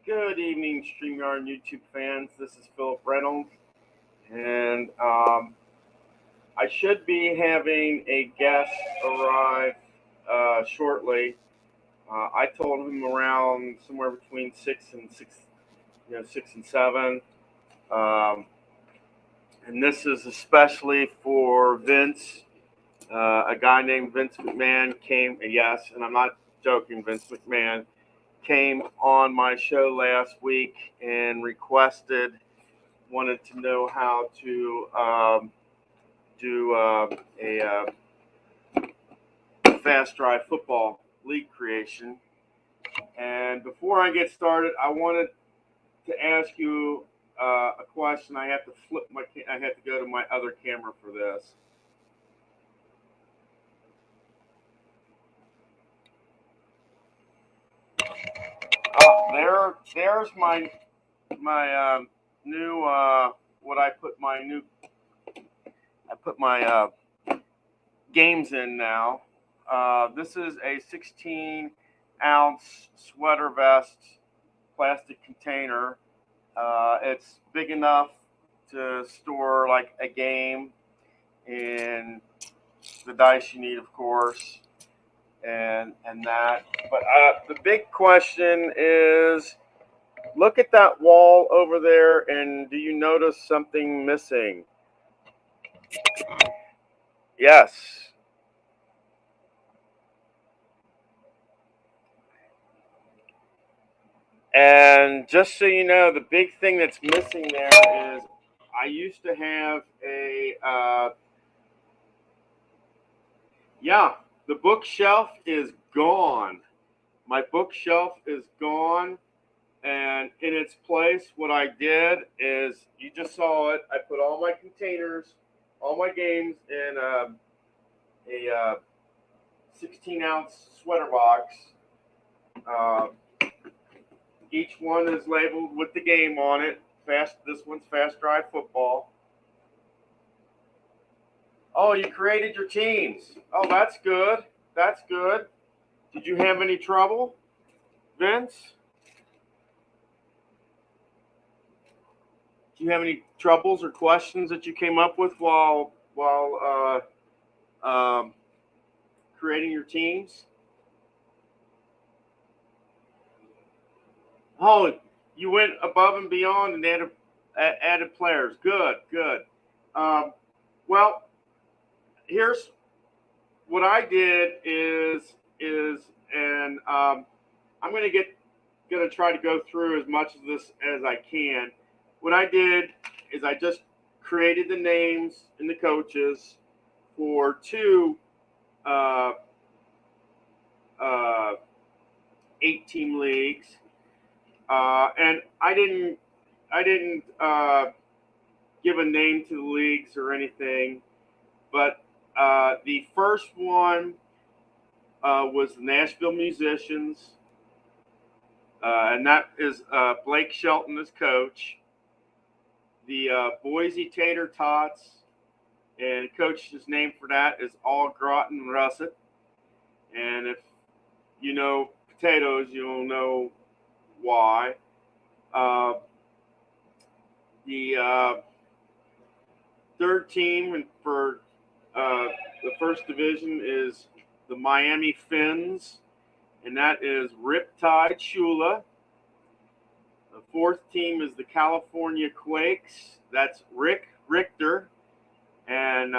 Good evening, StreamYard and YouTube fans. This is Philip Reynolds, and I should be having a guest arrive shortly. I told him around somewhere between 6 and 7. Um, and this is especially for Vince. A guy named Vince McMahon came. Yes, and I'm not joking. Vince McMahon came on my show last week and wanted to know how to do a fast drive football league creation. And before I get started, I wanted to ask you a question. I have to I have to go to my other camera for this. There's my new what I put my games in now. This is a 16-ounce sweater vest plastic container. It's big enough to store like a game and the dice you need, of course, and that. But the big question is, look at that wall over there, and do you notice something missing? Yes. And just so you know, the big thing that's missing there is I used to have the bookshelf is gone. My bookshelf is gone. And in its place, what I did is, you just saw it, I put all my containers, all my games in a 16-ounce sweater box. Each one is labeled with the game on it. This one's Fast Drive Football. Oh, you created your teams. Oh, that's good. That's good. Did you have any trouble, Vince? Do you have any troubles or questions that you came up with while creating your teams? Oh, you went above and beyond and added players. Good, good. Well, here's what I did and I'm gonna try to go through as much of this as I can. What I did is I just created the names and the coaches for two 8-team leagues, and I didn't give a name to the leagues or anything, but the first one was the Nashville Musicians, and that is Blake Shelton as coach. The Boise Tater Tots, and coach's name for that is All Groton Russet. And if you know potatoes, you'll know why. The third team for the first division is the Miami Fins, and that is Riptide Shula. The fourth team is the California Quakes. That's Rick Richter. And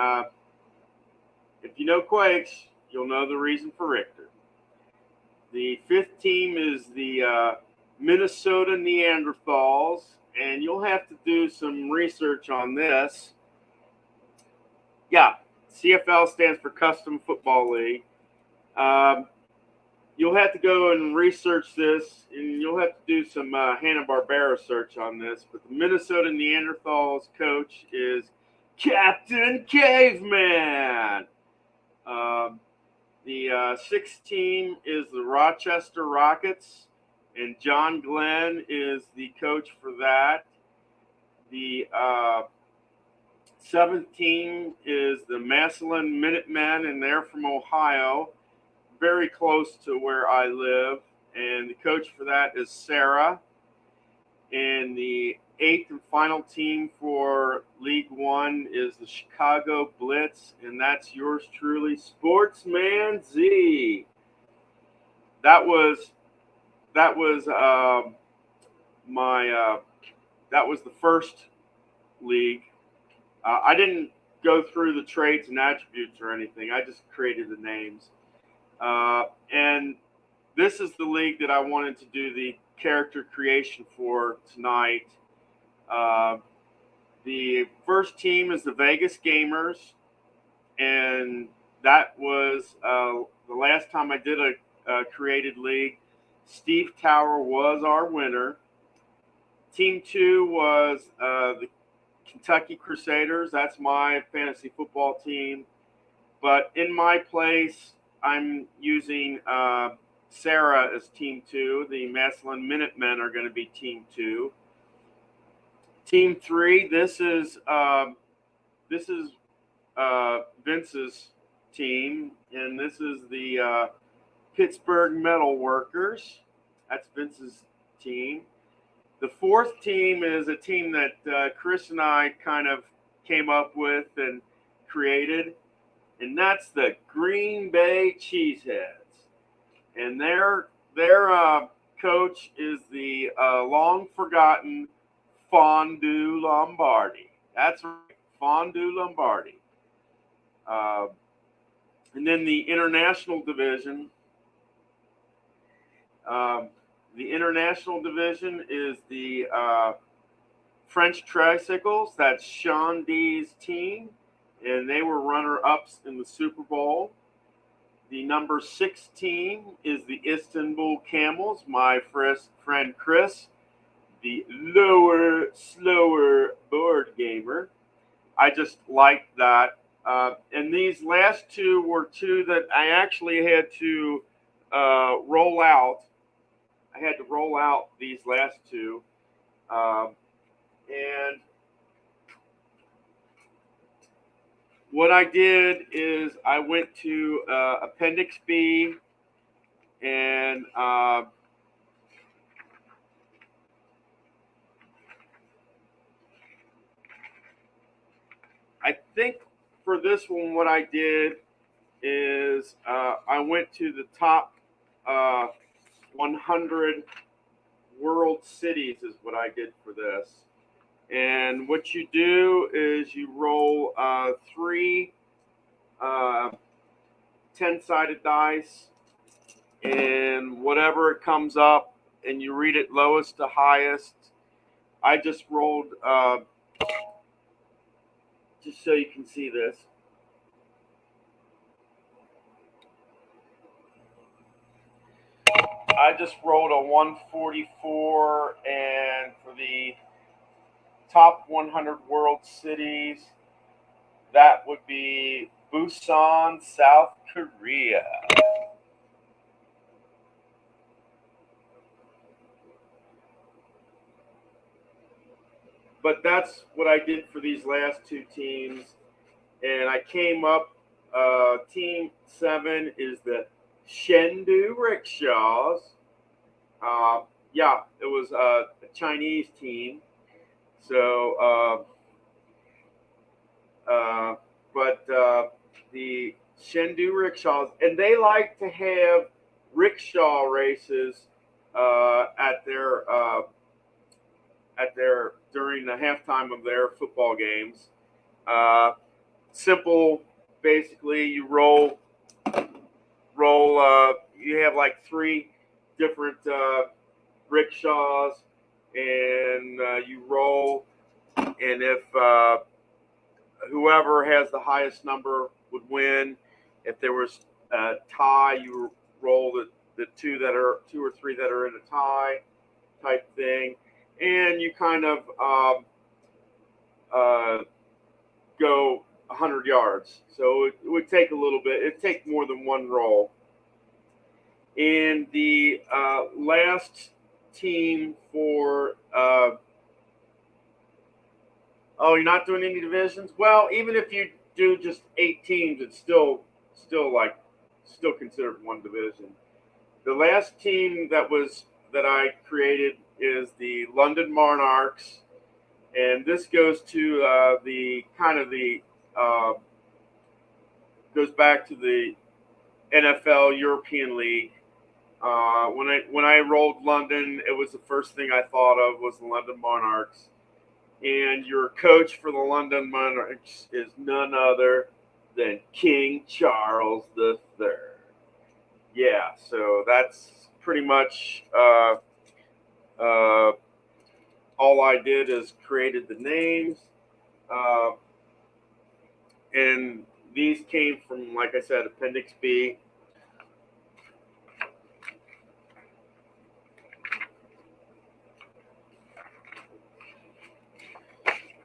if you know Quakes, you'll know the reason for Richter. The fifth team is the Minnesota Neanderthals. And you'll have to do some research on this. Yeah, CFL stands for Custom Football League. You'll have to go and research this, and you'll have to do some Hanna-Barbera search on this. But the Minnesota Neanderthals coach is Captain Caveman. The sixth team is the Rochester Rockets, and John Glenn is the coach for that. The seventh team is the Massillon Minutemen, and they're from Ohio, very close to where I live. And the coach for that is Sarah. And the 8th and final team for League One is the Chicago Blitz, and that's yours truly, Sportsman Z. That was my that was the first league. I didn't go through the traits and attributes or anything. I just created the names. And this is the league that I wanted to do the character creation for tonight. The first team is the Vegas Gamers, and that was the last time I did a created league. Steve Tower was our winner. Team 2 was the Kentucky Crusaders. That's my fantasy football team. But in my place, I'm using Sarah as Team 2. The Massillon Minutemen are going to be Team 2. Team 3. This is Vince's team, and this is the Pittsburgh Metal Workers. That's Vince's team. The 4th team is a team that Chris and I kind of came up with and created, and that's the Green Bay Cheeseheads. And their coach is the long-forgotten Fondue Lombardi. That's right, Fondue Lombardi. And then the international division. The international division is the French Tricycles. That's Sean D's team, and they were runner-ups in the Super Bowl. The number 6 team is the Istanbul Camels, my friend Chris, the lower, slower board gamer. I just like that. And these last two were two that I actually had to roll out. I had to roll out these last two. And what I did is I went to Appendix B, and I think for this one, what I did is I went to the top 100 world cities is what I did for this. And what you do is you roll 3 10-sided dice, and whatever it comes up, and you read it lowest to highest. I just rolled, just so you can see this. I just rolled a 144, and for the top 100 world cities, that would be Busan, South Korea. But that's what I did for these last two teams. And I came up, Team 7 is the Chengdu Rickshaws. Yeah, it was a Chinese team. So, but the Chengdu Rickshaws, and they like to have rickshaw races at their during the halftime of their football games. Simple, basically, you roll. You have like 3 different rickshaws, and you roll, and if whoever has the highest number would win. If there was a tie, you roll the 2 or 3 that are in a tie type thing, and you kind of go 100 yards. So it would take a little bit. It'd take more than one roll. And the last team for you're not doing any divisions? Well, even if you do just 8 teams, it's still considered one division. The last team that I created is the London Monarchs, and this goes to the kind of the goes back to the NFL European League. When I enrolled London, it was the first thing I thought of was the London Monarchs, and your coach for the London Monarchs is none other than King Charles III. Yeah, so that's pretty much uh, all I did is created the names, uh, and these came from, like I said, Appendix B.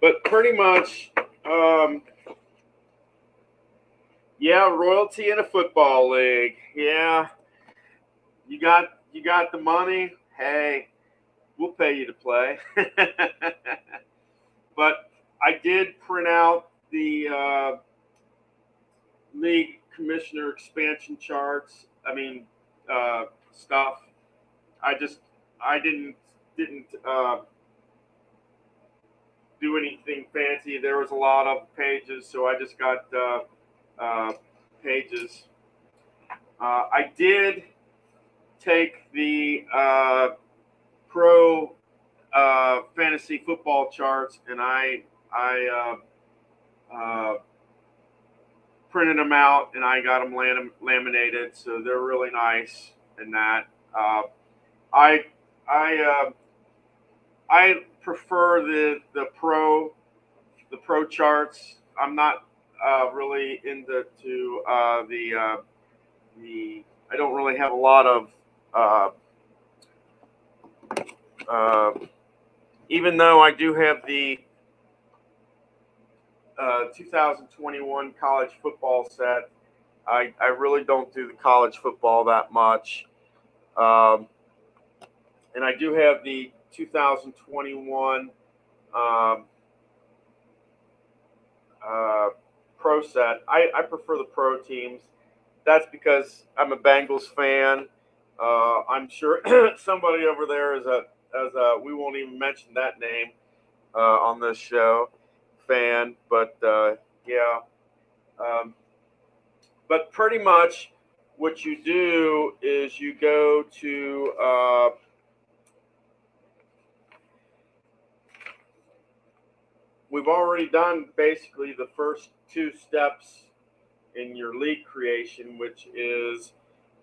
But pretty much, yeah, royalty in a football league. Yeah, you got the money. Hey, we'll pay you to play. But I did print out the league commissioner expansion charts. I mean, stuff. I just I didn't do anything fancy. There was a lot of pages, so I just got uh, pages. I did take the pro fantasy football charts, and I printed them out, and I got them laminated, so they're really nice. And that uh, I I I prefer the pro charts. I'm not really into the. I don't really have a lot of uh, uh, even though I do have the 2021 college football set. I really don't do the college football that much, um, and I do have the 2021 um, uh, pro set. I prefer the pro teams. That's because I'm a Bengals fan. I'm sure somebody over there is a we won't even mention that name on this show fan, but yeah. Um, but pretty much what you do is you go to we've already done basically the first two steps in your league creation, which is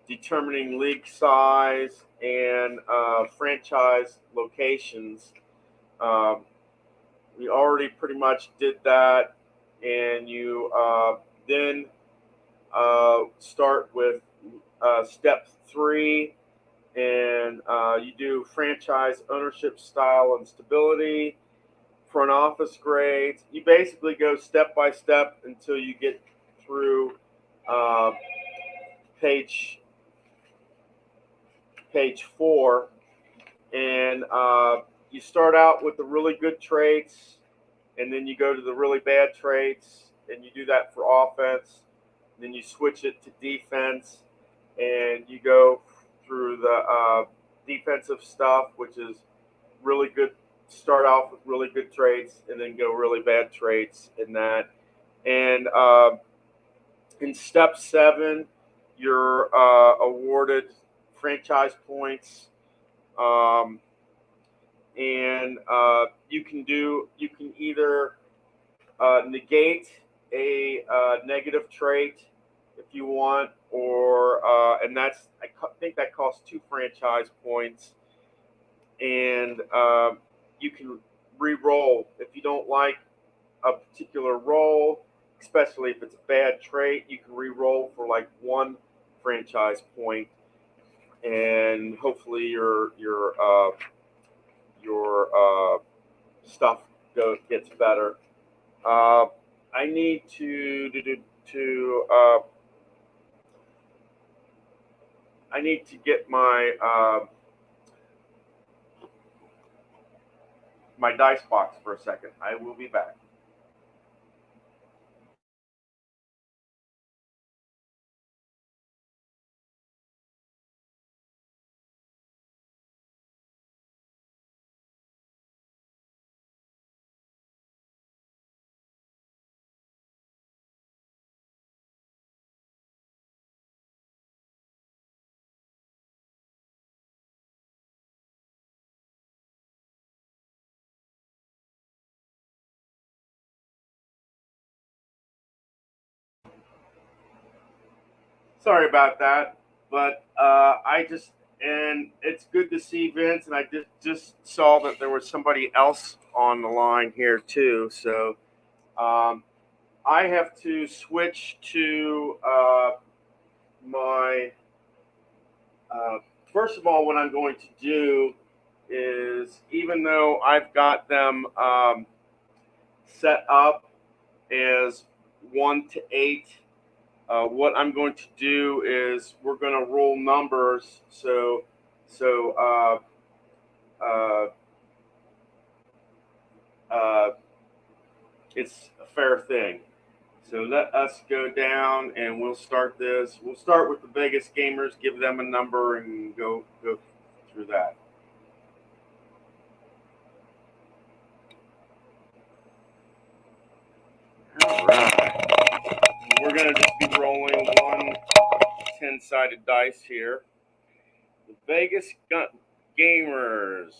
determining league size and franchise locations. Um, we already pretty much did that, and you then start with step three, and you do franchise ownership style and stability, front office grades. You basically go step by step until you get through uh, page page four, and you start out with the really good traits, and then you go to the really bad traits, and you do that for offense. Then you switch it to defense, and you go through the defensive stuff, which is really good. Start off with really good traits, and then go really bad traits in that. And in step seven, you're awarded franchise points, um, and you can either negate a negative trait if you want, or and that's think that costs two franchise points, and you can re-roll if you don't like a particular roll, especially if it's a bad trait. You can re-roll for like one franchise point, and hopefully your stuff gets better. Uh, I need to I need to get my dice box for a second. I will be back. Sorry about that, but and it's good to see Vince, and I just saw that there was somebody else on the line here too. So um, I have to switch to my. Uh, First of all, what I'm going to do is, even though I've got them set up as 1 to 8. What I'm going to do is we're going to roll numbers, so uh, uh, it's a fair thing. So let us go down and we'll start this. We'll start with the biggest gamers, give them a number, and go through that. All right. We're going to just be rolling one 10-sided dice here. The Vegas gamers,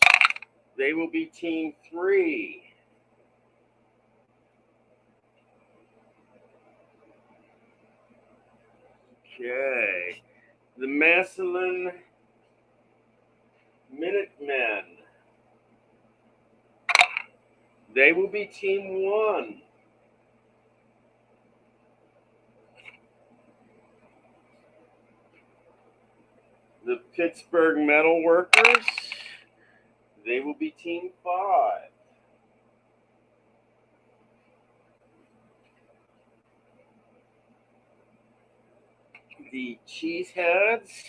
they will be team 3. Okay. The Massillon Minutemen, they will be team 1. The Pittsburgh Metal Workers, they will be team 5. The Cheeseheads,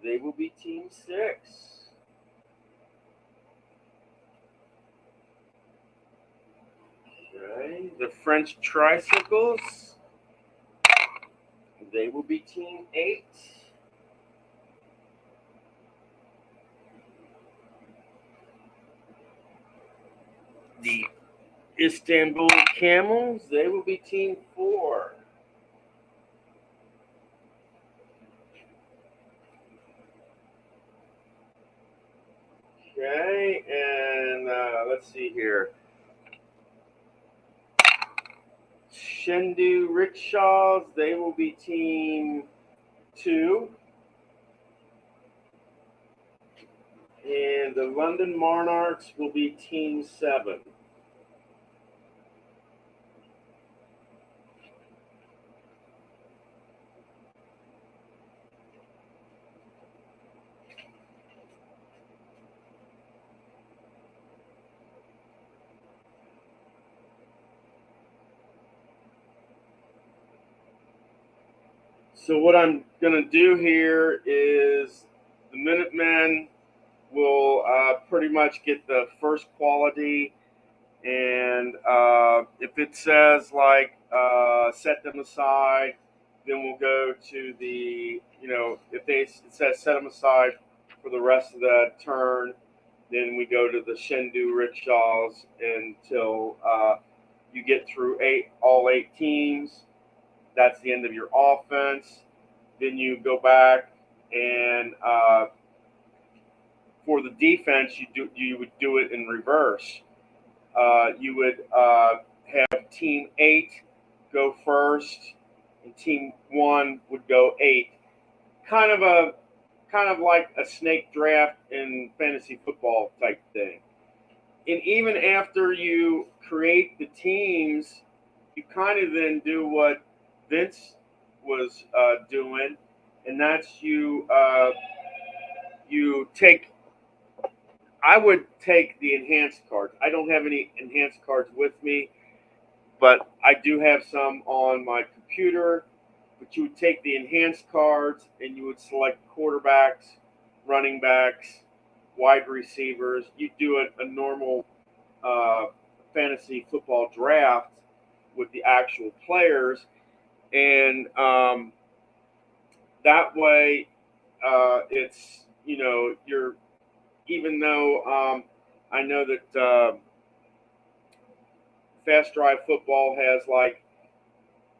they will be team 6. Okay. The French Tricycles, they will be team 8. The Istanbul Camels, they will be team 4. Okay, and let's see here. Shendu Rickshaws, they will be team 2. And the London Monarchs will be team 7. So what I'm going to do here is the Minutemen will pretty much get the first quality, and if it says like set them aside, then we'll go to the, if it says set them aside for the rest of the turn, then we go to the Shendu Rickshaws until you get through all 8 teams. That's the end of your offense. Then you go back and for the defense, you would do it in reverse. You would have team 8 go first, and team 1 would go 8. Kind of like a snake draft in fantasy football type thing. And even after you create the teams, you kind of then do what Vince was doing, and that's you take. I would take the enhanced cards. I don't have any enhanced cards with me, but I do have some on my computer. But you would take the enhanced cards and you would select quarterbacks, running backs, wide receivers. You do a normal uh, fantasy football draft with the actual players, and that way it's you're, even though I know that Fast Drive Football has like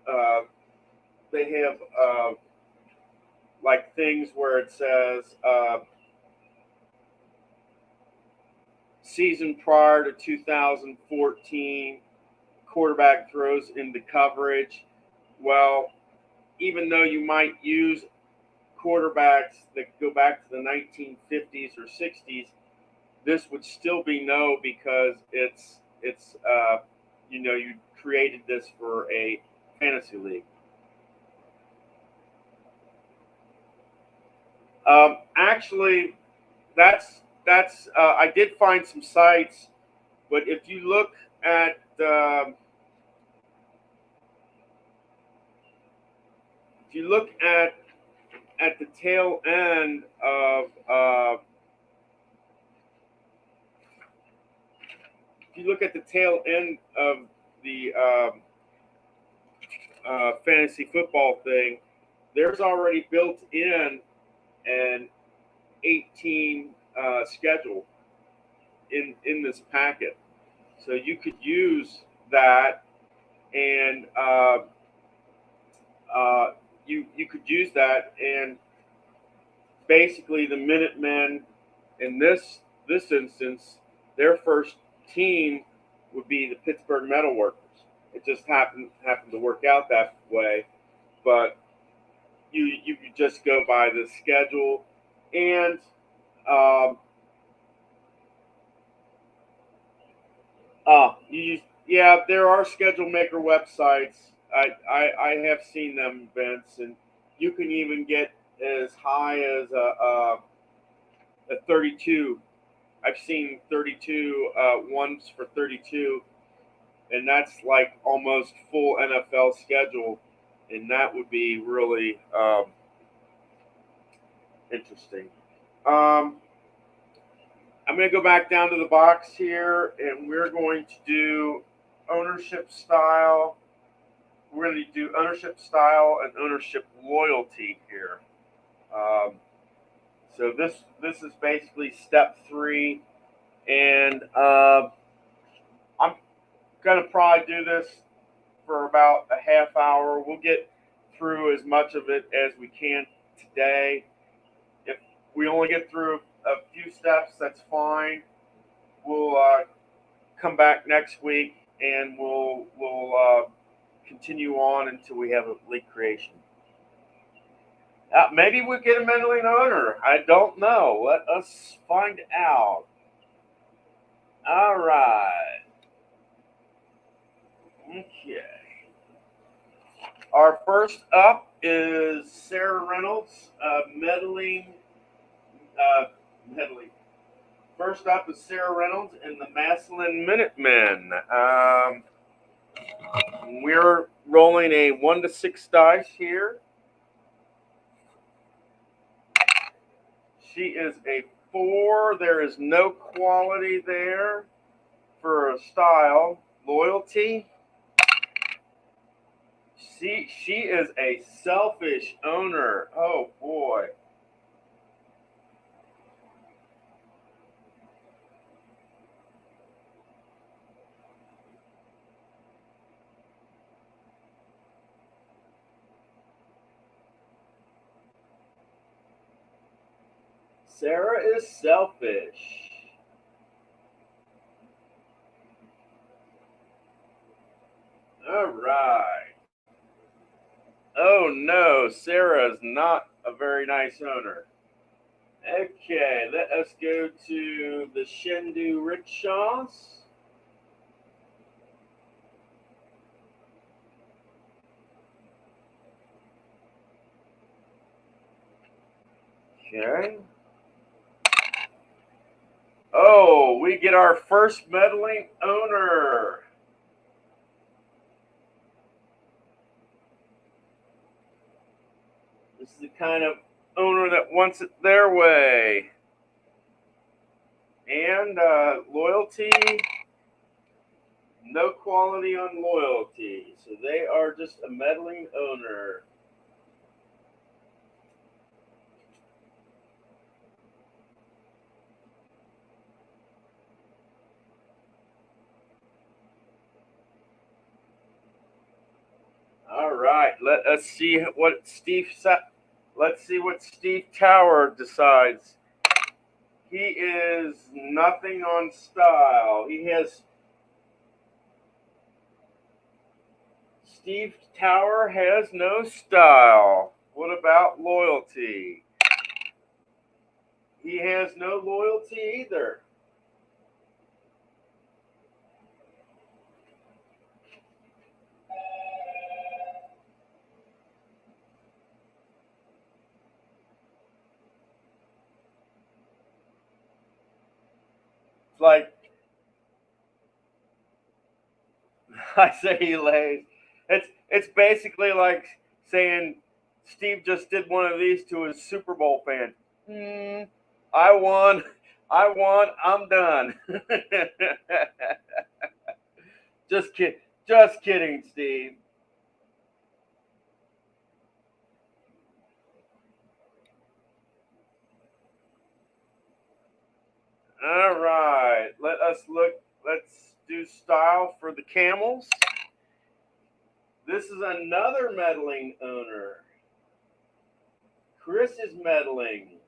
uh, they have like things where it says season prior to 2014 quarterback throws into coverage. Well, even though you might use quarterbacks that go back to the 1950s or 60s, this would still be no, because it's you created this for a fantasy league. Actually, that's I did find some sites, but if you look at the tail end of the fantasy football thing, there's already built in an 18 schedule in this packet, so you could use that, and you could use that, and basically the Minutemen in this instance, their first team would be the Pittsburgh Metal Workers. It just happened to work out that way, but you could just go by the schedule, and there are schedule maker websites. I have seen them, Vince, and you can even get as high as a 32. I've seen 32 ones for 32, and that's like almost full NFL schedule, and that would be really interesting. I'm going to go back down to the box here, and we're going to do ownership style. We're going to do ownership style and ownership loyalty here. So this is basically step 3, and I'm going to probably do this for about a half hour. We'll get through as much of it as we can today. If we only get through a few steps, that's fine. We'll come back next week, and we'll continue on until we have a league creation. Maybe we'll get a meddling owner. I don't know. Let us find out. All right. Okay. Our first up is Sarah Reynolds, meddling. First up is Sarah Reynolds and the Massillon Minutemen. We're rolling a 1 to 6 dice here. She is a 4. There is no quality there for a style. Loyalty. She is a selfish owner. Oh boy. Sarah is selfish. All right. Oh no, Sarah is not a very nice owner. Okay, let us go to the Shendu Rickshaws. Okay. Oh, we get our first meddling owner. This is the kind of owner that wants it their way. And loyalty, no quality on loyalty. So they are just a meddling owner. All right, let us see what Steve Tower decides. He is nothing on style. He has Steve Tower has no style. What about loyalty? He has no loyalty either. It's like I say he lays. It's basically like saying Steve just did one of these to his Super Bowl fan. I won. I won. I'm done. Just kid. Just kidding, Steve. All right. Let us look. Let's do style for the camels. This is another meddling owner. Chris is meddling.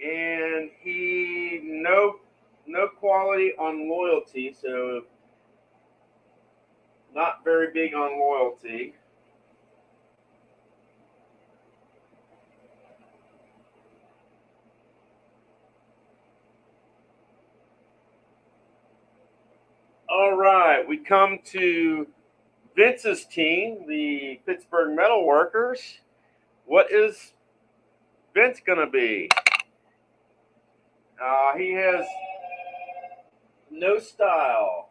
And he no quality on loyalty, so not very big on loyalty. All right, we come to Vince's team, the Pittsburgh Metal Workers. What is Vince gonna be? He has no style.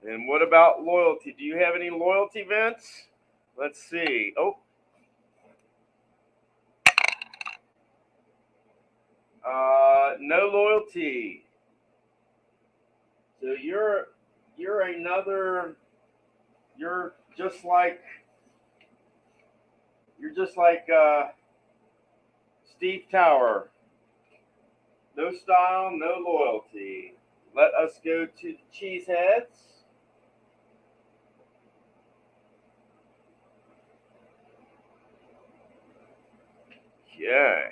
And what about loyalty? Do you have any loyalty, Vince? Let's see. Oh. No loyalty. So you're another. You're just like Steve Tower. No style, no loyalty. Let us go to the Cheeseheads. Okay.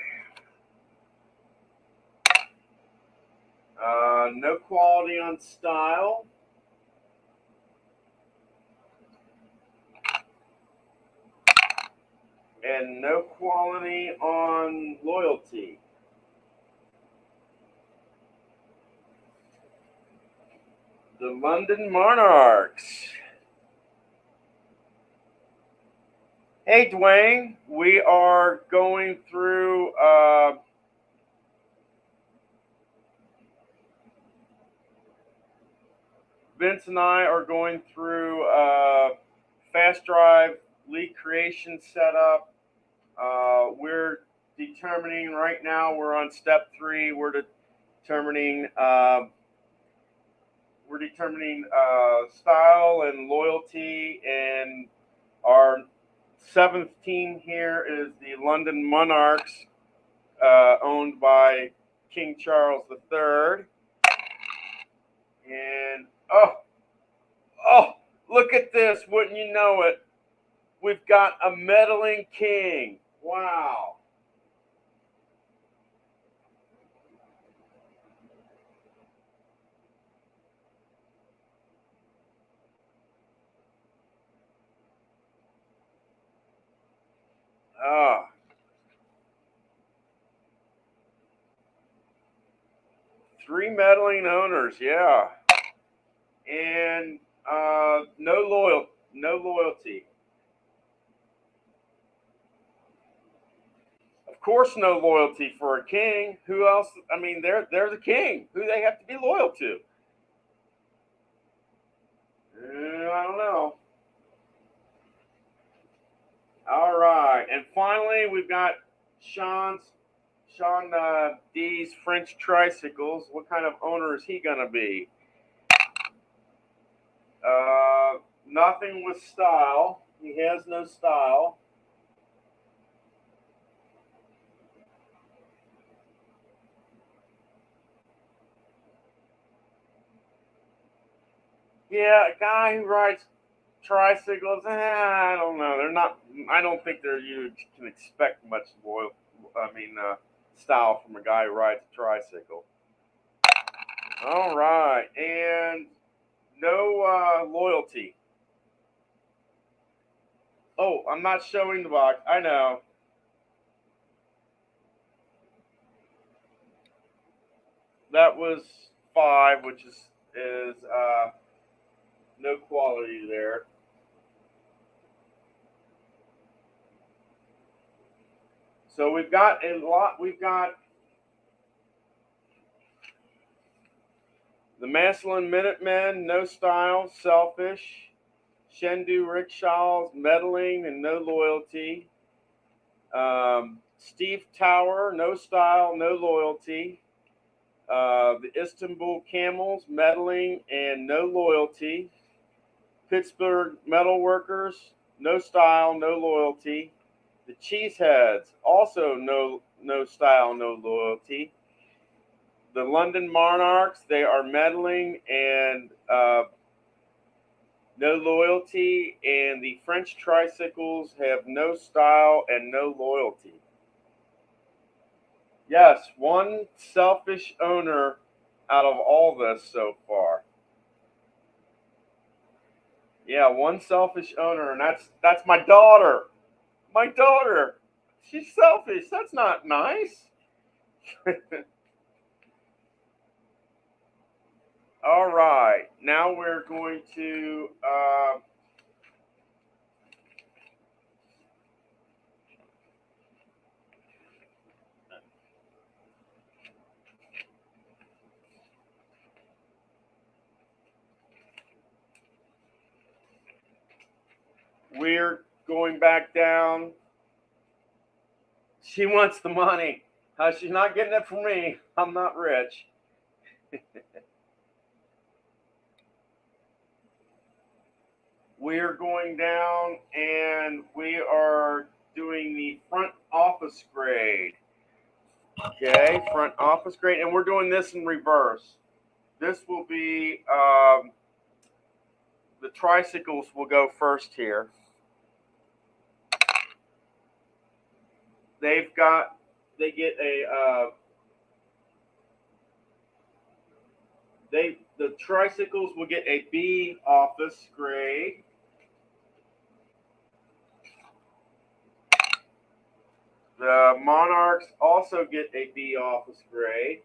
No quality on style. And no quality on loyalty. The London Monarchs. Hey, Dwayne, we are going through Vince and I are going through Fast Drive league creation setup. We're determining right now. We're on step 3. We're determining style and loyalty, and our 7th team here is the London Monarchs, owned by King Charles III. And oh, look at this! Wouldn't you know it? We've got a meddling king. Wow. Ah. 3 meddling owners, yeah. And no loyalty. Of course, no loyalty for a king. Who else? I mean, they're the king. Who they have to be loyal to? I don't know. All right, and finally, we've got Sean D's French Tricycles. What kind of owner is he gonna be? Nothing with style. He has no style. Yeah, a guy who rides tricycles, I don't know. They're not. I don't think you can expect much style from a guy who rides a tricycle. All right, and no loyalty. Oh, I'm not showing the box. I know. That was 5, which is no quality there. So we've got a lot. We've got the Maslin Minutemen, no style, selfish. Shendu rickshaws, meddling and no loyalty. Steve Tower, no style, no loyalty. The Istanbul Camels, meddling and no loyalty. Pittsburgh Metalworkers, no style, no loyalty. The Cheeseheads, also no style, no loyalty. The London Monarchs, they are meddling and no loyalty. And the French Tricycles have no style and no loyalty. Yes, one selfish owner out of all this so far. Yeah, one selfish owner, and that's my daughter. My daughter. She's selfish. That's not nice. All right. Now we're going to we're going back down. She wants the money. She's not getting it from me. I'm not rich. We're going down and we are doing the front office grade. Okay, front office grade. And we're doing this in reverse. This will be, the tricycles will go first here. They get a, the tricycles will get a B office grade. The Monarchs also get a B office grade.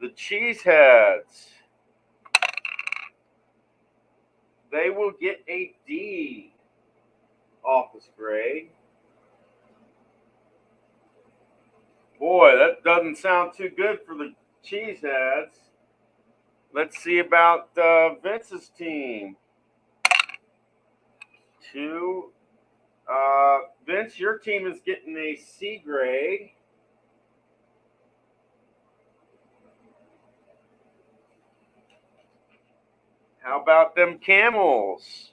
The Cheeseheads, they will get a D office grade. Boy, that doesn't sound too good for the Cheeseheads. Let's see about Vince's team. 2. Vince, your team is getting a C grade. How about them Camels?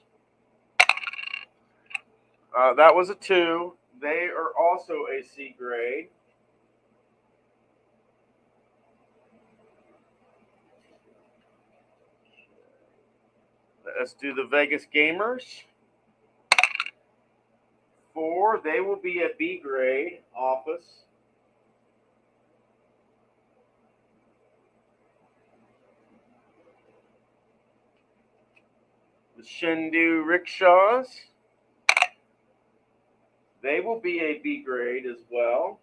That was a 2. They are also a C grade. Let's do the Vegas Gamers. 4. They will be a B grade office. The Shendu Rickshaws, they will be a B grade as well.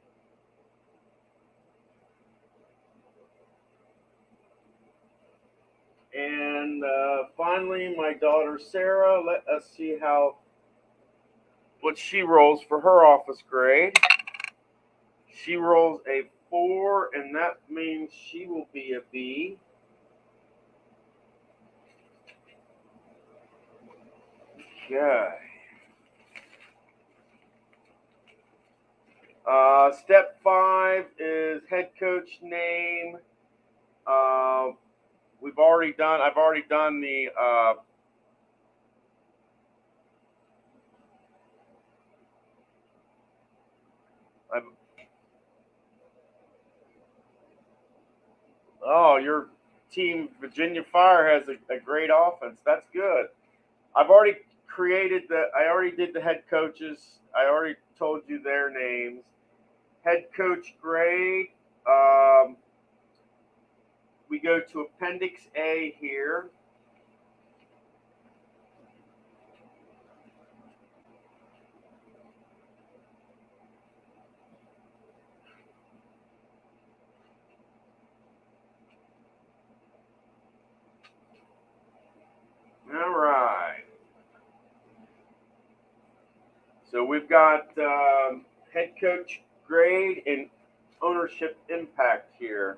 And finally, my daughter Sarah. Let us see what she rolls for her office grade. She rolls a 4, and that means she will be a B. Okay. Step 5 is head coach name. I've already done the Oh, your team, Virginia Fire, has a great offense. That's good. I've already I already did the head coaches. I already told you their names. Head coach grade. Um, we go to Appendix A here. All right. So we've got head coach grade and ownership impact here.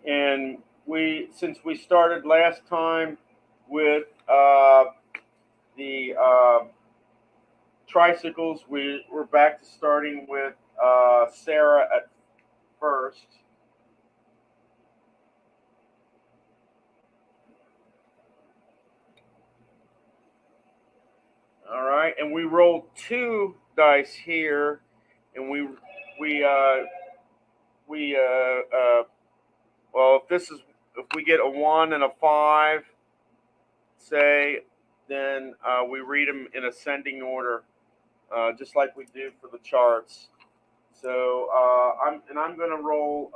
And since we started last time with the tricycles, we're back to starting with Sarah at first. All right, and we rolled 2 dice here, and we well, if we get a 1 and a 5, say, then we read them in ascending order, just like we do for the charts. So I'm going to roll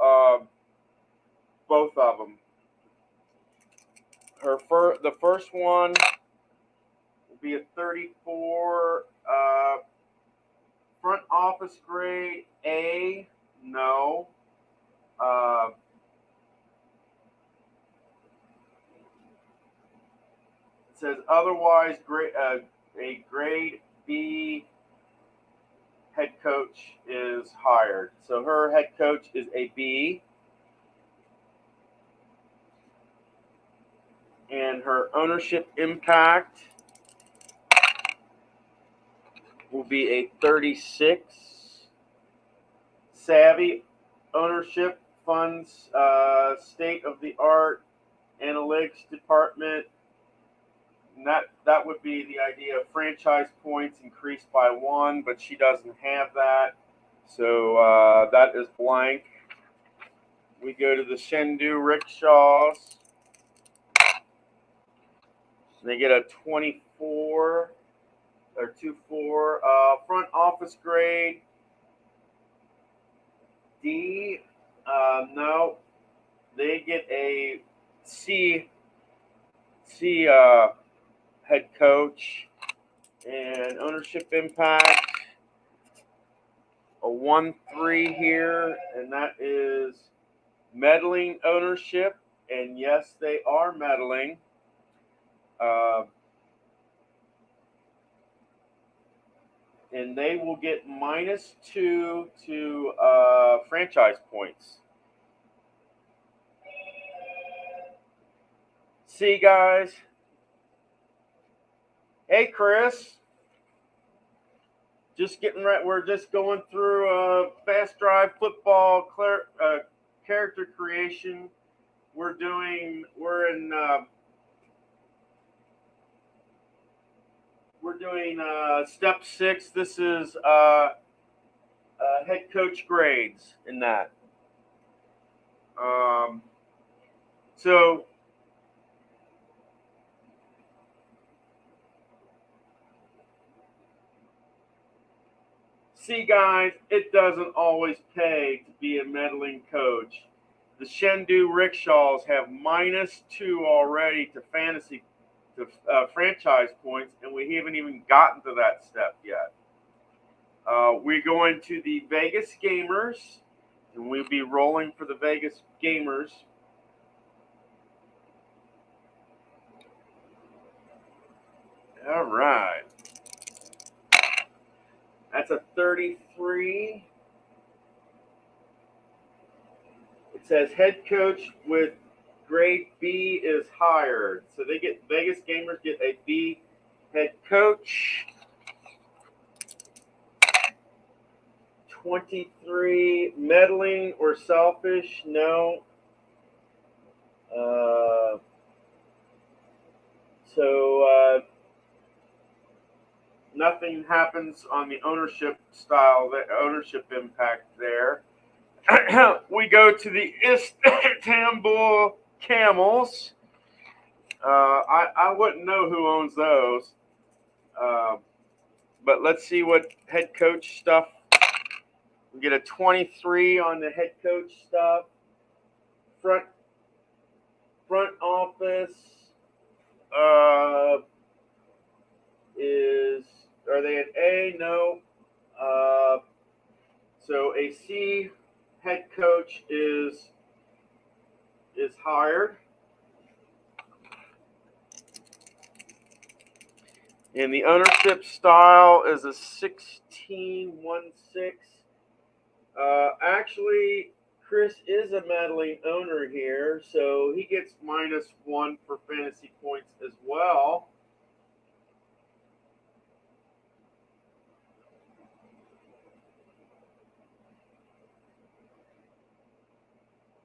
both of them. The first one will be a 34. Front office grade A, no. It says otherwise a grade B head coach is hired. So her head coach is a B. And her ownership impact will be a 36. Savvy ownership funds state-of-the-art analytics department. And that would be the idea of franchise points increased by 1, but she doesn't have that. So that is blank. We go to the Shendu rickshaws. They get a 24 or 24. Front office grade D. No, they get a C. Head coach. And ownership impact, a 1-3 here, and that is meddling ownership. And yes, they are meddling. And they will get -2 to franchise points. See, guys. Hey, Chris. Just getting right. We're just going through fast drive football character creation. We're in step 6. This is head coach grades in that. So see, guys, it doesn't always pay to be a meddling coach. the Shendu Rickshaws have -2 already to franchise points, and we haven't even gotten to that step yet. We're going to the Vegas Gamers, and we'll be rolling for the Vegas Gamers. All right. That's a 33. It says head coach with grade B is hired. So they get Vegas Gamers get a B head coach. 23, meddling or selfish? No. Nothing happens on the ownership style, the ownership impact there. We go to the Istanbul Camels. I wouldn't know who owns those. But let's see what head coach stuff. We get a 23 on the head coach stuff. Front office are they an A? No. So a C head coach is hired. And the ownership style is a 16-1-6. Actually, Chris is a meddling owner here, so he gets -1 for fantasy points as well.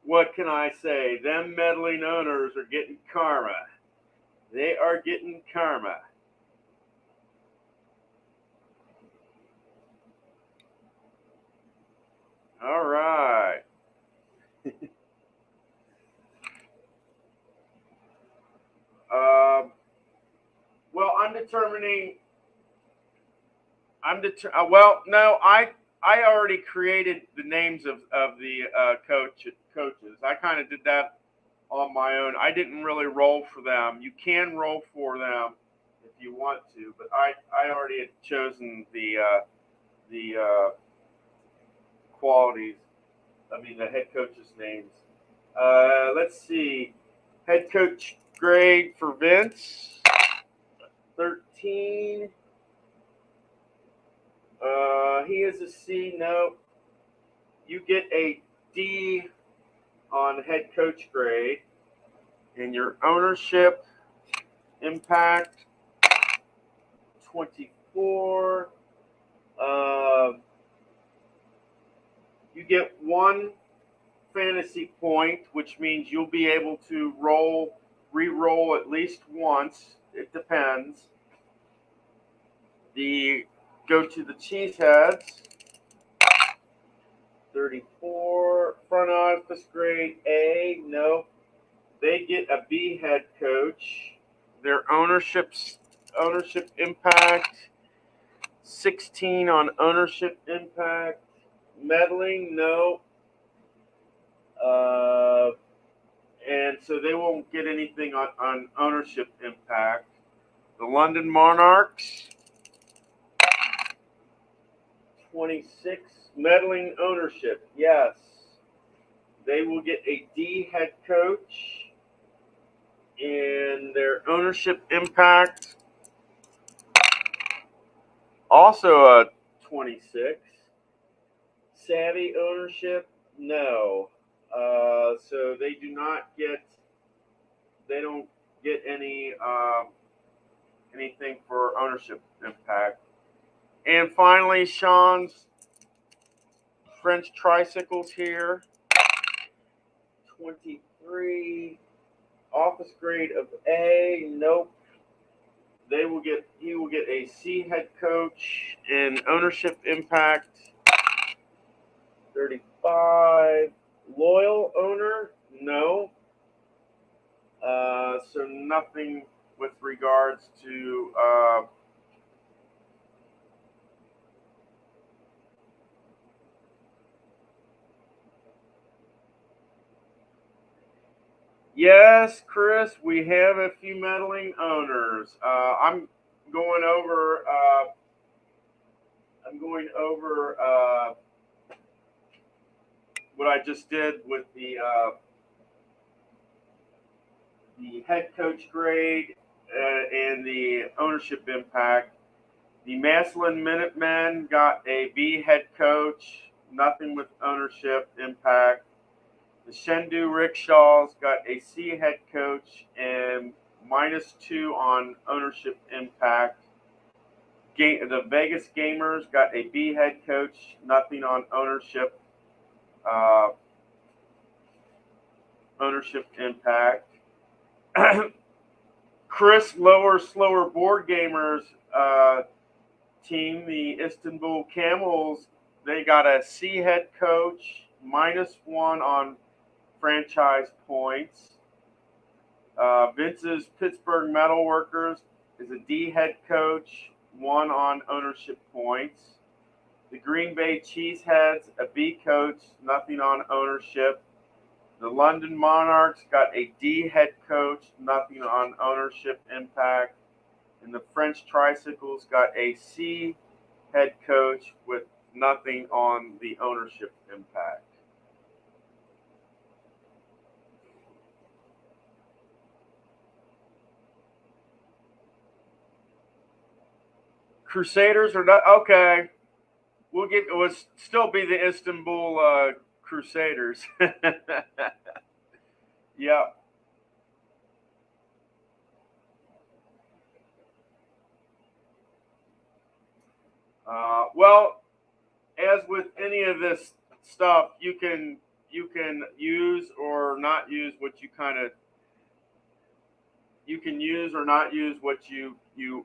What can I say? Them meddling owners are getting karma. They are getting karma. All right. Well, I'm determining. Well, no, I already created the names of the coaches. I kind of did that on my own. I didn't really roll for them. You can roll for them if you want to, but I already had chosen the qualities. I mean, the head coaches' names. Let's see. Head coach grade for Vince, 13. He is a C. No. You get a D on head coach grade. And your ownership impact, 24. You get 1 fantasy point, which means you'll be able to re-roll at least once. It depends. Go to the Cheeseheads, 34. Front office grade A, no. They get a B head coach. Their ownership impact, 16 on ownership impact. Meddling, no. And so they won't get anything on ownership impact. The London Monarchs, 26. Meddling ownership, yes. They will get a D head coach. And their ownership impact, also a 26. Savvy ownership, no. So they don't get anything for ownership impact. And finally, Sean's French tricycles here, 23. Office grade of A, nope. He will get a C head coach and ownership impact, 35. Loyal owner, no. So nothing with regards to Yes, Chris, we have a few meddling owners. I'm going over. What I just did with the head coach grade and the ownership impact. The Massillon Minutemen got a B head coach, nothing with ownership impact. The Shendu Rickshaws got a C head coach and -2 on ownership impact. The Vegas Gamers got a B head coach, nothing on ownership impact. Chris Lower Slower Board Gamers team, the Istanbul Camels, they got a C head coach, -1 on franchise points. Vince's Pittsburgh Metalworkers is a D head coach, 1 on ownership points. The Green Bay Cheeseheads, a B coach, nothing on ownership. The London Monarchs got a D head coach, nothing on ownership impact. And the French Tricycles got a C head coach with nothing on the ownership impact. Crusaders are not okay. It will still be the Istanbul Crusaders. Yeah. Well, as with any of this stuff, you can use or not use what you kind of you can use or not use what you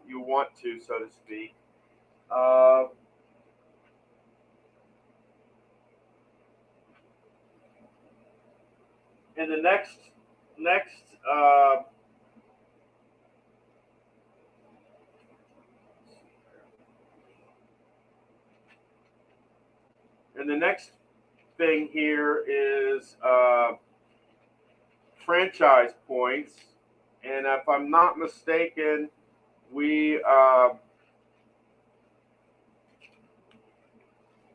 want to, so to speak. Uh, and the next and the next thing here is franchise points, and if I'm not mistaken,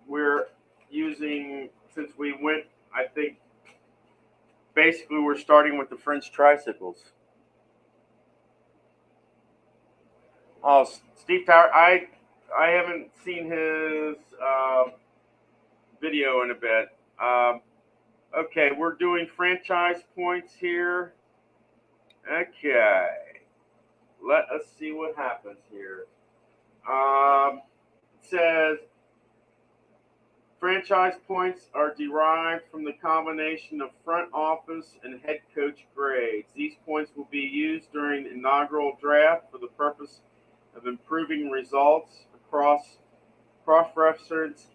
we're using, since we went, I think basically we're starting with the French Tricycles. Oh, Steve Tower, I haven't seen his video in a bit. Okay, we're doing franchise points here. Okay, let us see what happens here. It says franchise points are derived from the combination of front office and head coach grades. These points will be used during the inaugural draft for the purpose of improving results. Cross-reference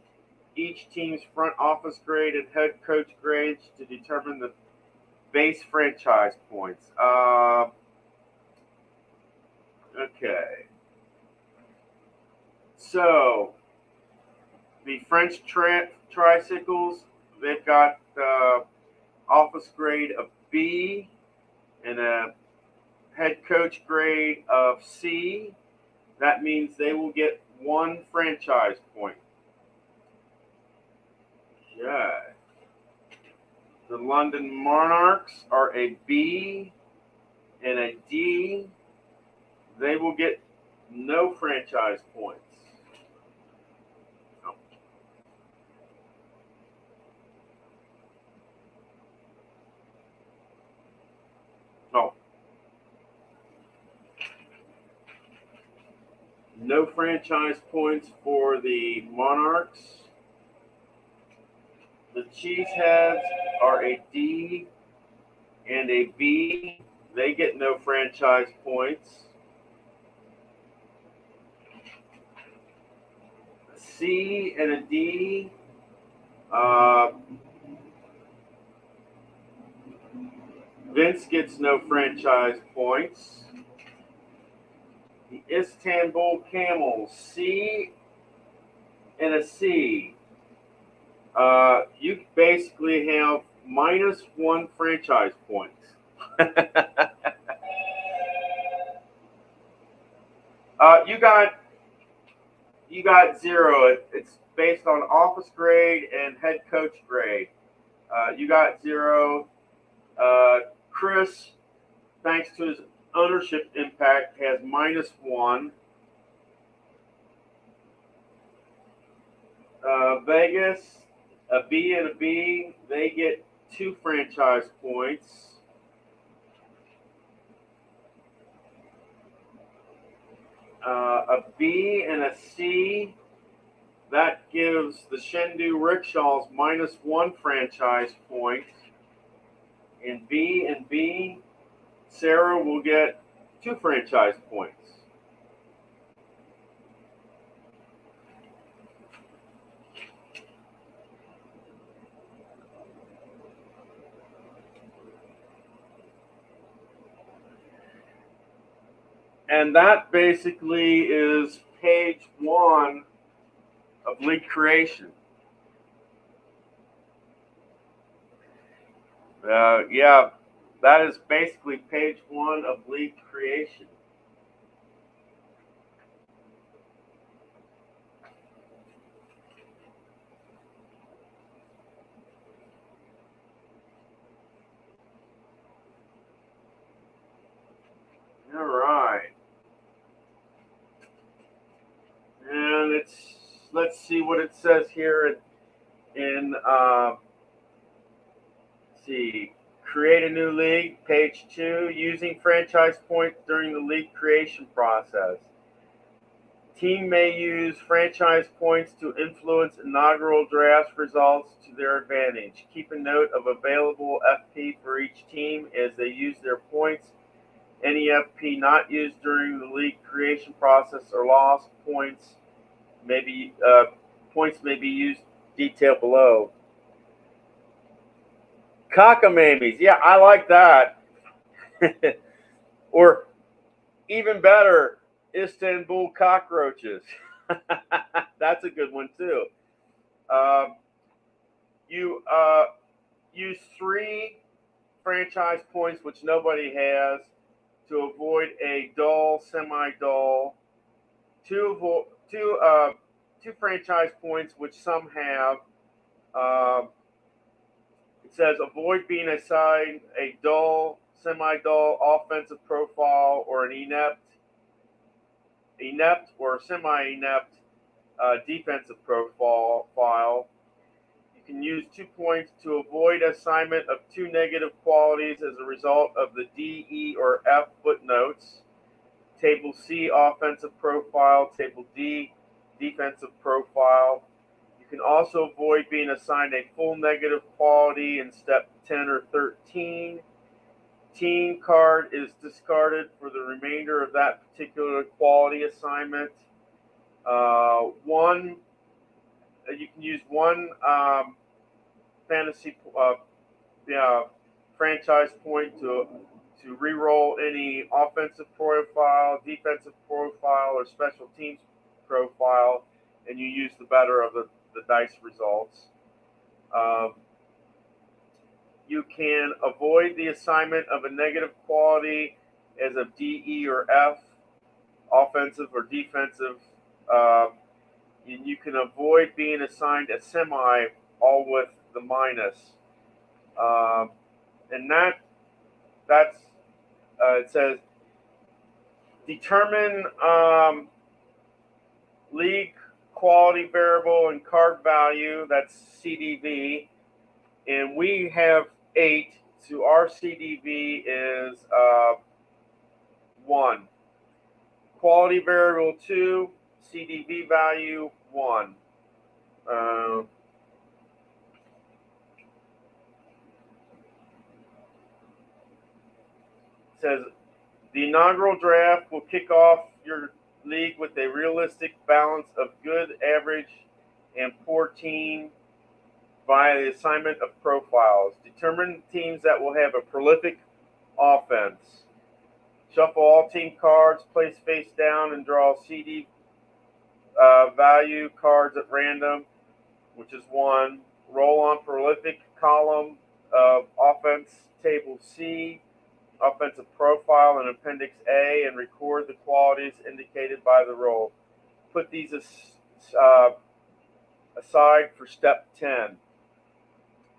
each team's front office grade and head coach grades to determine the base franchise points. Okay. So the French Tricycles, they've got office grade of B and a head coach grade of C. That means they will get 1 franchise point. Okay. The London Monarchs are a B and a D. They will get no franchise points. No. No franchise points for the Monarchs. The Cheeseheads are a D and a B. They get no franchise points. A C and a D. Vince gets no franchise points. The Istanbul Camels, C and a C. You basically have -1 franchise points. You got 0. It's based on office grade and head coach grade. You got 0. Chris, thanks to his ownership impact, has -1. Vegas, a B and a B, they get 2 franchise points. A B and a C, that gives the Shendu Rickshaws -1 franchise point. And B, Sarah will get 2 franchise points. And that basically is page 1 of league creation. Yeah, that is basically page 1 of league creation. All right. And let's see what it says here in see, create a new league, page 2, using franchise points during the league creation process. Team may use franchise points to influence inaugural draft results to their advantage. Keep a note of available FP for each team as they use their points. Any FP not used during the league creation process or lost points may be used. Detail below. Cockamamies, yeah, I like that. Or even better, Istanbul cockroaches. That's a good one too. You use 3 franchise points, which nobody has, to avoid a dull, semi-dull. 2 franchise points, which some have. It says avoid being assigned a dull, semi-dull offensive profile or an inept or semi-inept defensive profile. You can use 2 points to avoid assignment of 2 negative qualities as a result of the D, E, or F footnotes. Table C, offensive profile. Table D, defensive profile. You can also avoid being assigned a full negative quality in step 10 or 13. Team card is discarded for the remainder of that particular quality assignment. You can use 1 fantasy franchise point to re-roll any offensive profile, defensive profile, or special teams profile, and you use the better of the dice results. You can avoid the assignment of a negative quality as of D, E, or F, offensive or defensive. And you can avoid being assigned a semi, all with the minus. And that's it says determine league quality variable and card value. That's CDV, and we have 8. So our CDV is 1. Quality variable 2. CDV value 1. Says the inaugural draft will kick off your league with a realistic balance of good, average, and poor team via the assignment of profiles. Determine teams that will have a prolific offense. Shuffle all team cards, place face down, and draw CD value cards at random, which is 1. Roll on prolific column of offense, table C. offensive profile in Appendix A and record the qualities indicated by the roll. Put these aside for step 10.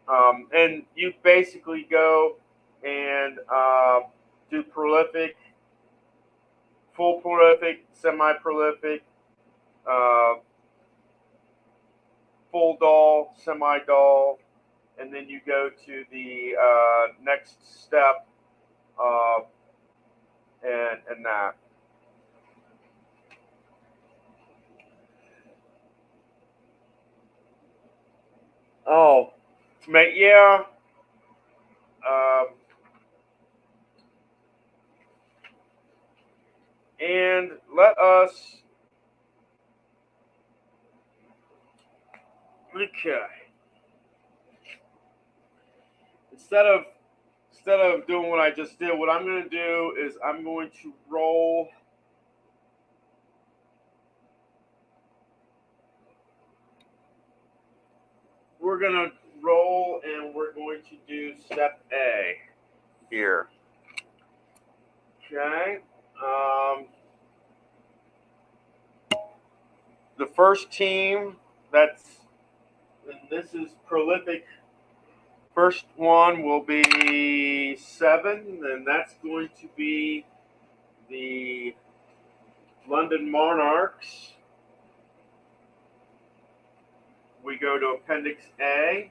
And you basically go and do prolific, full prolific, semi-prolific, full dull, semi-dull, and then you go to the next step and that. Oh, yeah. And let us, okay. Instead of doing what I just did, what I'm going to do is I'm going to roll. We're going to roll and we're going to do step A here. Okay. The first team and this is prolific. First one will be 7, and that's going to be the London Monarchs. We go to Appendix A.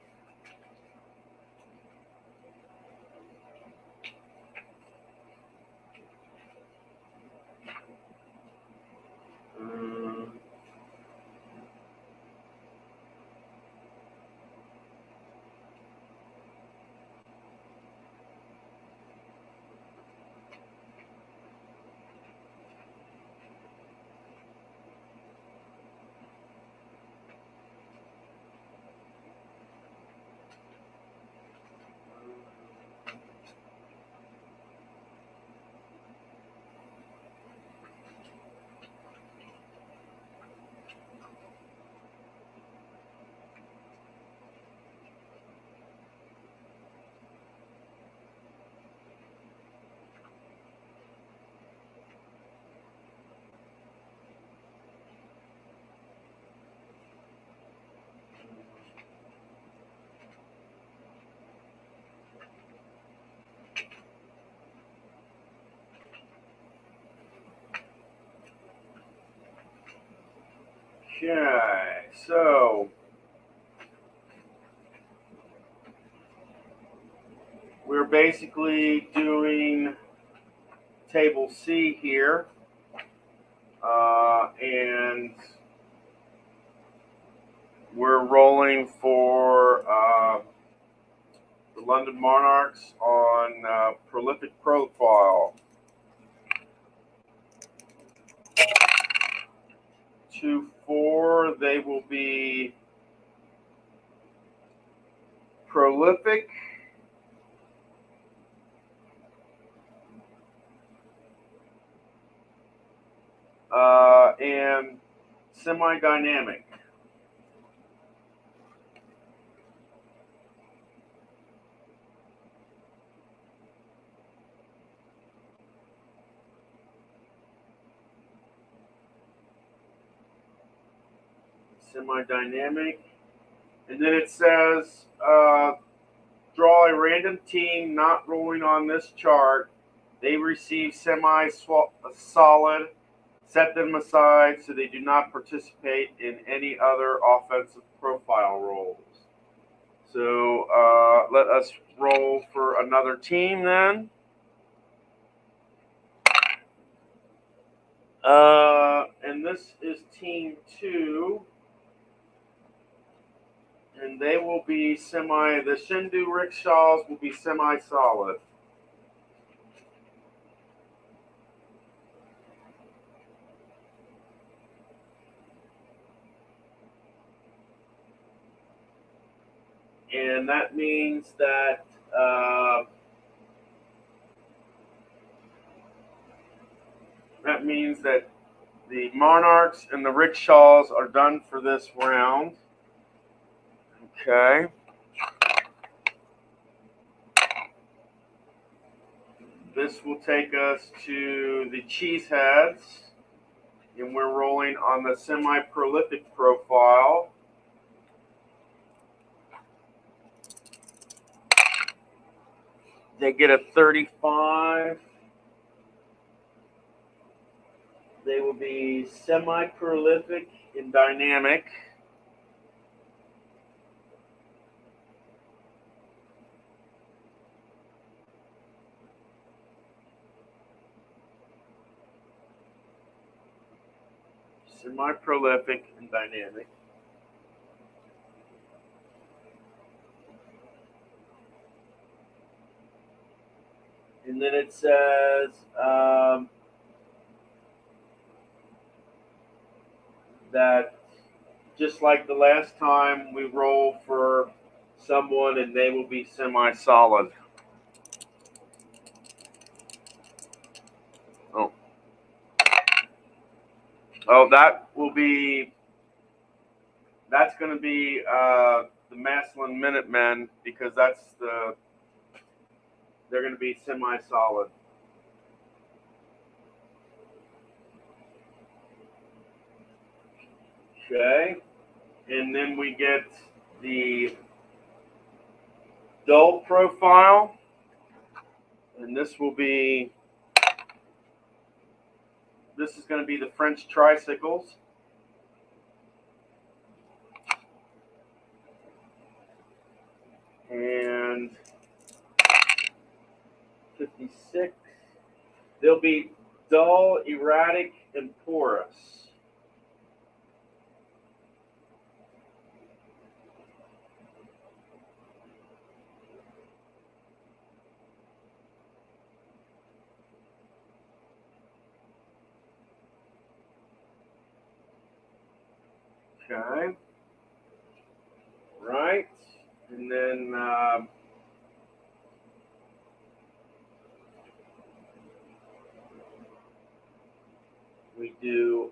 Okay, so we're basically doing table C here, and we're rolling for the London Monarchs on prolific profile. 2-4, they will be prolific. And semi-dynamic. Semi-dynamic. And then it says, draw a random team not rolling on this chart. They receive semi-solid. Set them aside so they do not participate in any other offensive profile rolls. So let us roll for another team then. And this is team 2. And they will be the Shindu rickshaws will be semi-solid. And that means that the Monarchs and the rickshaws are done for this round. Okay. this will take us to the cheeseheads, and we're rolling on the semi-prolific profile. They get a 35. They will be semi-prolific and dynamic. Semi-prolific and dynamic. And then it says that just like the last time, we roll for someone and they will be semi-solid. Oh, that's going to be the Maslin Minutemen, because they're going to be semi-solid. Okay, and then we get the dull profile, and this is going to be the French tricycles. And 56, they'll be dull, erratic, and porous. Okay. Right. And then we do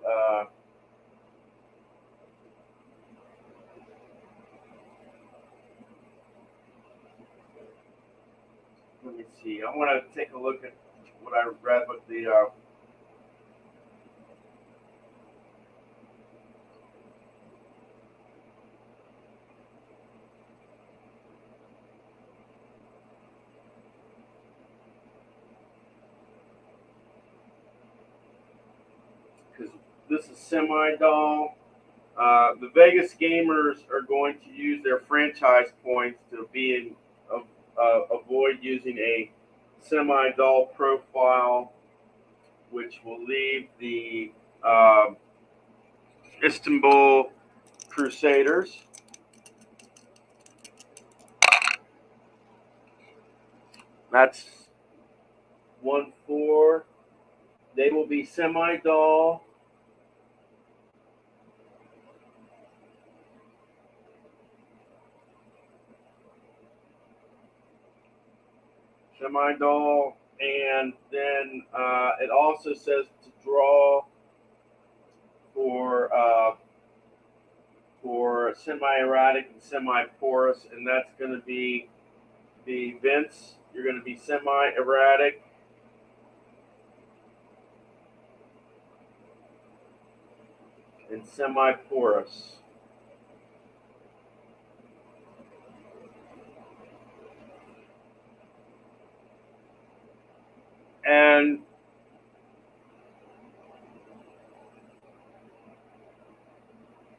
let me see. I want to take a look at what I read with the because this is semi-dull. The Vegas gamers are going to use their franchise points to avoid using a semi-dull profile, which will leave the Istanbul Crusaders. That's 1-4. They will be semi-dull. Semi-dull, and then it also says to draw for semi-erratic and semi-porous, and that's going to be the Vince. You're going to be semi-erratic. And semi-porous. And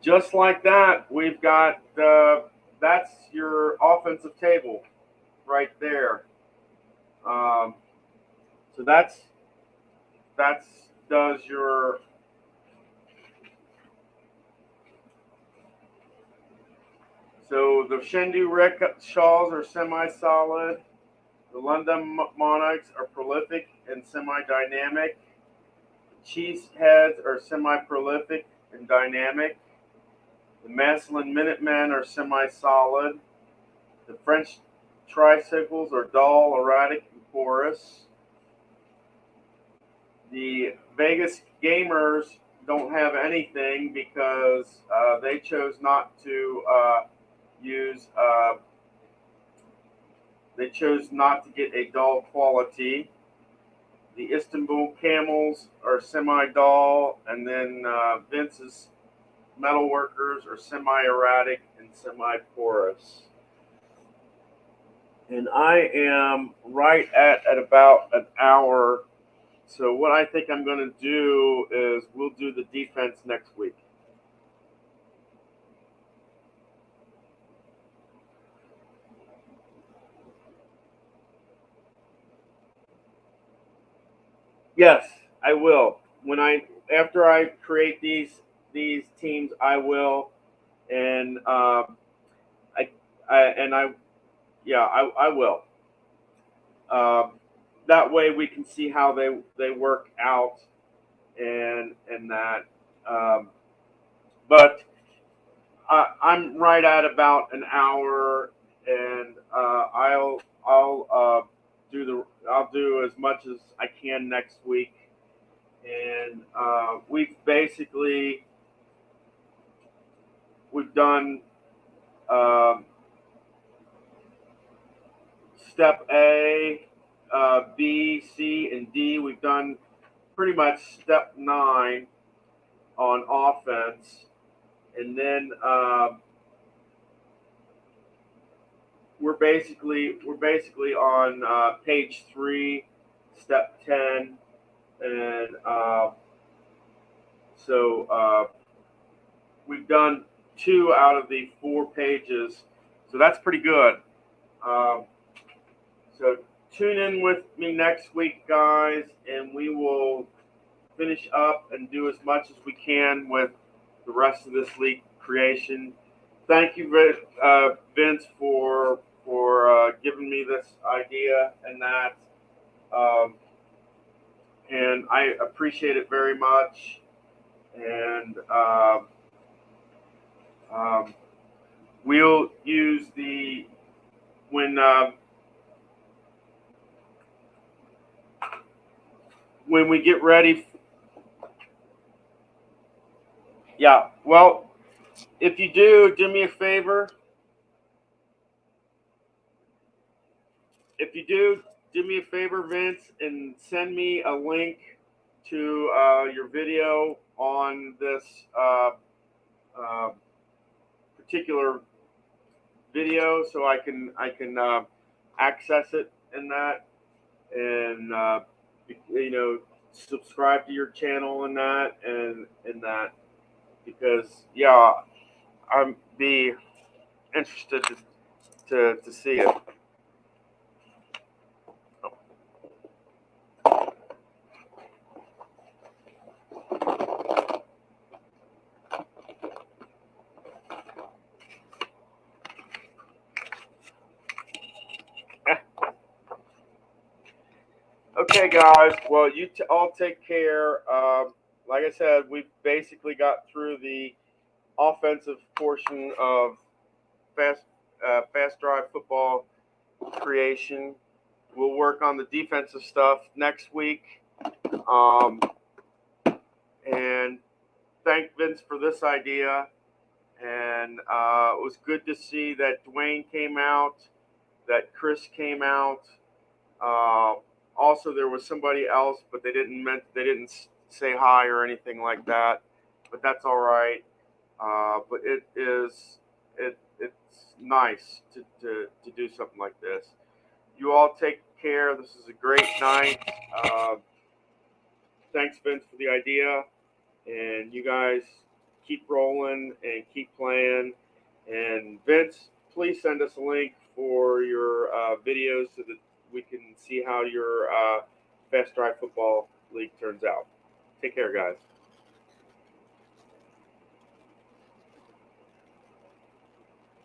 just like that, we've got that's your offensive table right there. So that does your so the Shendu Rickshaws are semi-solid. The London Monarchs are prolific and semi-dynamic. The Cheeseheads are semi-prolific and dynamic. The Maslin Minutemen are semi-solid. The French tricycles are dull, erratic, and porous. The Vegas gamers don't have anything because they chose not to they chose not to get a dull quality. The Istanbul Camels are semi-dull, and then Vince's metalworkers are semi-erratic and semi-porous. And I am right at about an hour. So what I think I'm going to do is we'll do the defense next week. Yes, I will. After I create these teams, I will, and I, I yeah, I will. Um, that way we can see how they work out and that. Um, but I'm right at about an hour, and I'll do as much as I can next week, and we've done um, step A, B, C, and D. We've done pretty much step 9 on offense, and then we're basically on page 3, step 10, and so we've done 2 out of the 4 pages, so that's pretty good. Um, so tune in with me next week, guys, and we will finish up and do as much as we can with the rest of this league creation. Thank you, Vince, for giving me this idea and that, um, and I appreciate it very much. And um, we'll use the when we get ready. Yeah. Well, if you do me a favor. If you do me a favor, Vince, and send me a link to your video on this uh, particular video, so I can access it in that, and subscribe to your channel and that because yeah, I'm be interested to see it. Okay, guys. Well, you all take care. Like I said, we've basically got through the offensive portion of fast drive football creation. We'll work on the defensive stuff next week. And thank Vince for this idea. And it was good to see that Dwayne came out, that Chris came out. Also, there was somebody else, but they didn't say hi or anything like that. But that's all right. But it's nice to do something like this. You all take care. This is a great night. Thanks, Vince, for the idea, and you guys keep rolling and keep playing. And Vince, please send us a link for your videos so that we can see how your Fast Drive Football League turns out. Take care, guys.